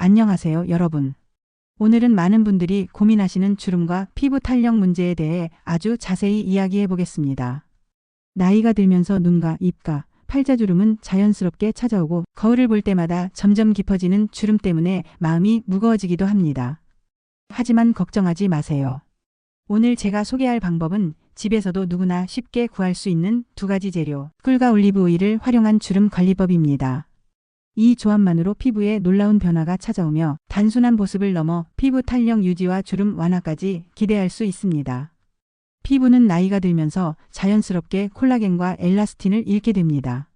안녕하세요, 여러분. 오늘은 많은 분들이 고민하시는 주름과 피부 탄력 문제에 대해 아주 자세히 이야기해 보겠습니다. 나이가 들면서 눈과 입가, 팔자주름은 자연스럽게 찾아오고 거울을 볼 때마다 점점 깊어지는 주름 때문에 마음이 무거워지기도 합니다. 하지만 걱정하지 마세요. 오늘 제가 소개할 방법은 집에서도 누구나 쉽게 구할 수 있는 두 가지 재료, 꿀과 올리브 오일을 활용한 주름 관리법입니다. 이 조합만으로 피부에 놀라운 변화가 찾아오며 단순한 보습을 넘어 피부 탄력 유지와 주름 완화까지 기대할 수 있습니다. 피부는 나이가 들면서 자연스럽게 콜라겐과 엘라스틴을 잃게 됩니다.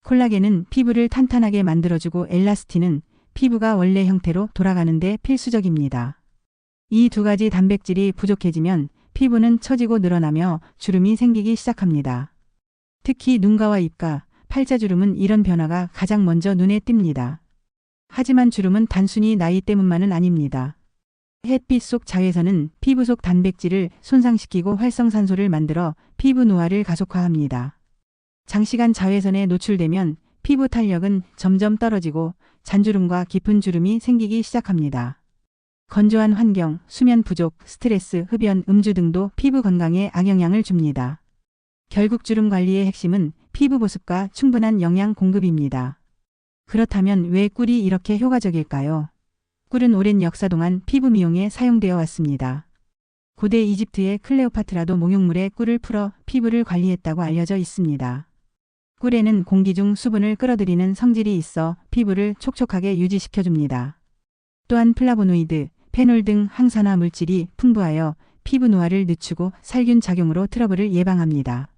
콜라겐은 피부를 탄탄하게 만들어주고 엘라스틴은 피부가 원래 형태로 돌아가는 데 필수적입니다. 이 두 가지 단백질이 부족해지면 피부는 처지고 늘어나며 주름이 생기기 시작합니다. 특히 눈가와 입가, 팔자주름은 이런 변화가 가장 먼저 눈에 띕니다. 하지만 주름은 단순히 나이 때문만은 아닙니다. 햇빛 속 자외선은 피부 속 단백질을 손상시키고 활성산소를 만들어 피부 노화를 가속화합니다. 장시간 자외선에 노출되면 피부 탄력은 점점 떨어지고 잔주름과 깊은 주름이 생기기 시작합니다. 건조한 환경, 수면 부족, 스트레스, 흡연, 음주 등도 피부 건강에 악영향을 줍니다. 결국 주름 관리의 핵심은 피부 보습과 충분한 영양 공급입니다. 그렇다면 왜 꿀이 이렇게 효과적일까요? 꿀은 오랜 역사 동안 피부 미용에 사용되어 왔습니다. 고대 이집트의 클레오파트라도 목욕물에 꿀을 풀어 피부를 관리했다고 알려져 있습니다. 꿀에는 공기 중 수분을 끌어들이는 성질이 있어 피부를 촉촉하게 유지시켜줍니다. 또한 플라보노이드, 페놀 등 항산화 물질이 풍부하여 피부 노화를 늦추고 살균 작용으로 트러블을 예방합니다.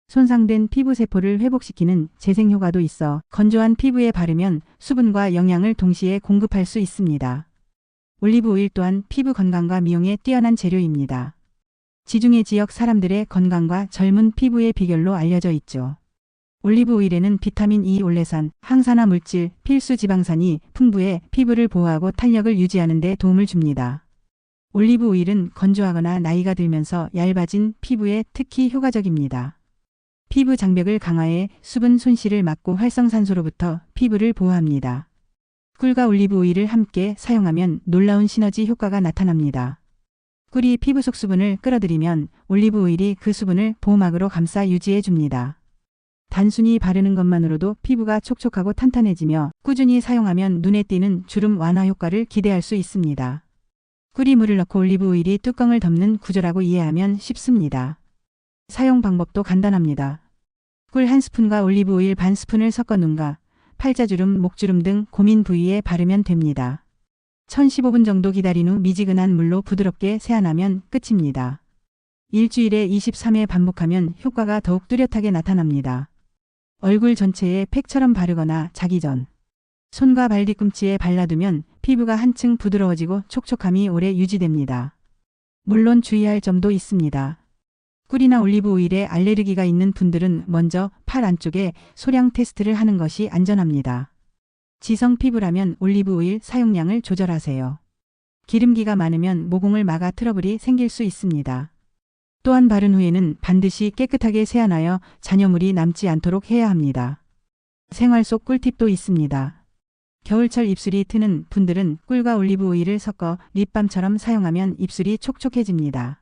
손상된 피부 세포를 회복시키는 재생 효과도 있어 건조한 피부에 바르면 수분과 영양을 동시에 공급할 수 있습니다. 올리브 오일 또한 피부 건강과 미용에 뛰어난 재료입니다. 지중해 지역 사람들의 건강과 젊은 피부의 비결로 알려져 있죠. 올리브 오일에는 비타민 E 올레산, 항산화 물질, 필수 지방산이 풍부해 피부를 보호하고 탄력을 유지하는 데 도움을 줍니다. 올리브 오일은 건조하거나 나이가 들면서 얇아진 피부에 특히 효과적입니다. 피부 장벽을 강화해 수분 손실을 막고 활성산소로부터 피부를 보호합니다. 꿀과 올리브 오일을 함께 사용하면 놀라운 시너지 효과가 나타납니다. 꿀이 피부 속 수분을 끌어들이면 올리브 오일이 그 수분을 보호막으로 감싸 유지해 줍니다. 단순히 바르는 것만으로도 피부가 촉촉하고 탄탄해지며 꾸준히 사용하면 눈에 띄는 주름 완화 효과를 기대할 수 있습니다. 꿀이 물을 넣고 올리브 오일이 뚜껑을 덮는 구조라고 이해하면 쉽습니다. 사용 방법도 간단합니다. 꿀 1스푼과 올리브 오일 반 스푼을 섞어 눈가, 팔자주름, 목주름 등 고민 부위에 바르면 됩니다. 1015분 정도 기다린 후 미지근한 물로 부드럽게 세안하면 끝입니다. 일주일에 23회 반복하면 효과가 더욱 뚜렷하게 나타납니다. 얼굴 전체에 팩처럼 바르거나 자기 전, 손과 발 뒤꿈치에 발라두면 피부가 한층 부드러워지고 촉촉함이 오래 유지됩니다. 물론 주의할 점도 있습니다. 꿀이나 올리브 오일에 알레르기가 있는 분들은 먼저 팔 안쪽에 소량 테스트를 하는 것이 안전합니다. 지성 피부라면 올리브 오일 사용량을 조절하세요. 기름기가 많으면 모공을 막아 트러블이 생길 수 있습니다. 또한 바른 후에는 반드시 깨끗하게 세안하여 잔여물이 남지 않도록 해야 합니다. 생활 속 꿀팁도 있습니다. 겨울철 입술이 트는 분들은 꿀과 올리브 오일을 섞어 립밤처럼 사용하면 입술이 촉촉해집니다.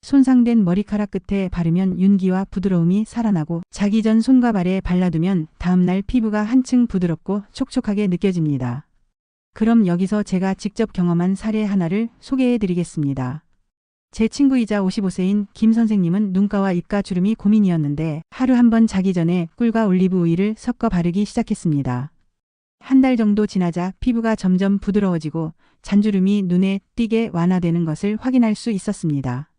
손상된 머리카락 끝에 바르면 윤기와 부드러움이 살아나고 자기 전 손과 발에 발라두면 다음날 피부가 한층 부드럽고 촉촉하게 느껴집니다. 그럼 여기서 제가 직접 경험한 사례 하나를 소개해 드리겠습니다. 제 친구이자 55세인 김 선생님은 눈가와 입가 주름이 고민이었는데 하루 한 번 자기 전에 꿀과 올리브 오일을 섞어 바르기 시작했습니다. 한 달 정도 지나자 피부가 점점 부드러워지고 잔주름이 눈에 띄게 완화되는 것을 확인할 수 있었습니다.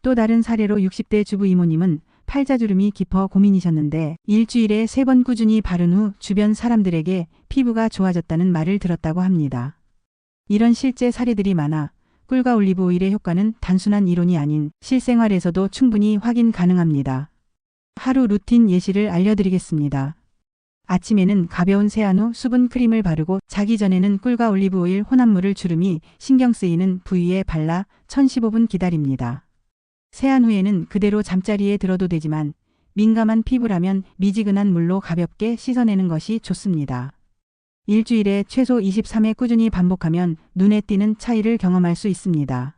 또 다른 사례로 60대 주부 이모님은 팔자주름이 깊어 고민이셨는데 일주일에 3번 꾸준히 바른 후 주변 사람들에게 피부가 좋아졌다는 말을 들었다고 합니다. 이런 실제 사례들이 많아 꿀과 올리브 오일의 효과는 단순한 이론이 아닌 실생활에서도 충분히 확인 가능합니다. 하루 루틴 예시를 알려드리겠습니다. 아침에는 가벼운 세안 후 수분 크림을 바르고 자기 전에는 꿀과 올리브 오일 혼합물을 주름이 신경 쓰이는 부위에 발라 1015분 기다립니다. 세안 후에는 그대로 잠자리에 들어도 되지만 민감한 피부라면 미지근한 물로 가볍게 씻어내는 것이 좋습니다. 일주일에 최소 23회 꾸준히 반복하면 눈에 띄는 차이를 경험할 수 있습니다.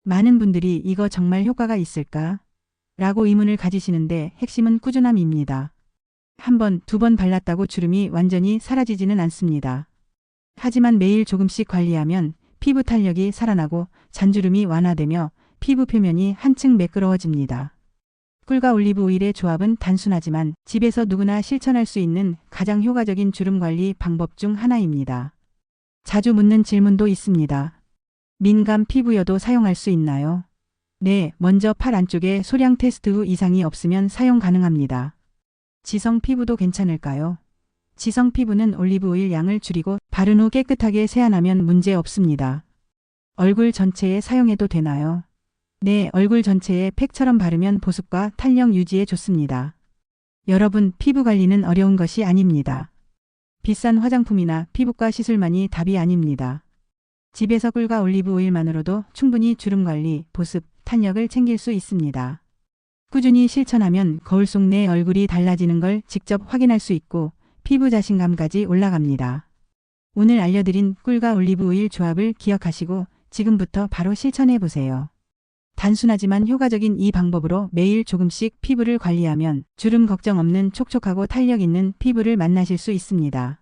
많은 분들이 이거 정말 효과가 있을까? 라고 의문을 가지시는데 핵심은 꾸준함입니다. 한 번, 두 번 발랐다고 주름이 완전히 사라지지는 않습니다. 하지만 매일 조금씩 관리하면 피부 탄력이 살아나고 잔주름이 완화되며 피부 표면이 한층 매끄러워집니다. 꿀과 올리브 오일의 조합은 단순하지만 집에서 누구나 실천할 수 있는 가장 효과적인 주름 관리 방법 중 하나입니다. 자주 묻는 질문도 있습니다. 민감 피부여도 사용할 수 있나요? 네, 먼저 팔 안쪽에 소량 테스트 후 이상이 없으면 사용 가능합니다. 지성 피부도 괜찮을까요? 지성 피부는 올리브 오일 양을 줄이고 바른 후 깨끗하게 세안하면 문제 없습니다. 얼굴 전체에 사용해도 되나요? 네, 얼굴 전체에 팩처럼 바르면 보습과 탄력 유지에 좋습니다. 여러분, 피부 관리는 어려운 것이 아닙니다. 비싼 화장품이나 피부과 시술만이 답이 아닙니다. 집에서 꿀과 올리브 오일만으로도 충분히 주름 관리, 보습, 탄력을 챙길 수 있습니다. 꾸준히 실천하면 거울 속 내 얼굴이 달라지는 걸 직접 확인할 수 있고 피부 자신감까지 올라갑니다. 오늘 알려드린 꿀과 올리브 오일 조합을 기억하시고 지금부터 바로 실천해 보세요. 단순하지만 효과적인 이 방법으로 매일 조금씩 피부를 관리하면 주름 걱정 없는 촉촉하고 탄력 있는 피부를 만나실 수 있습니다.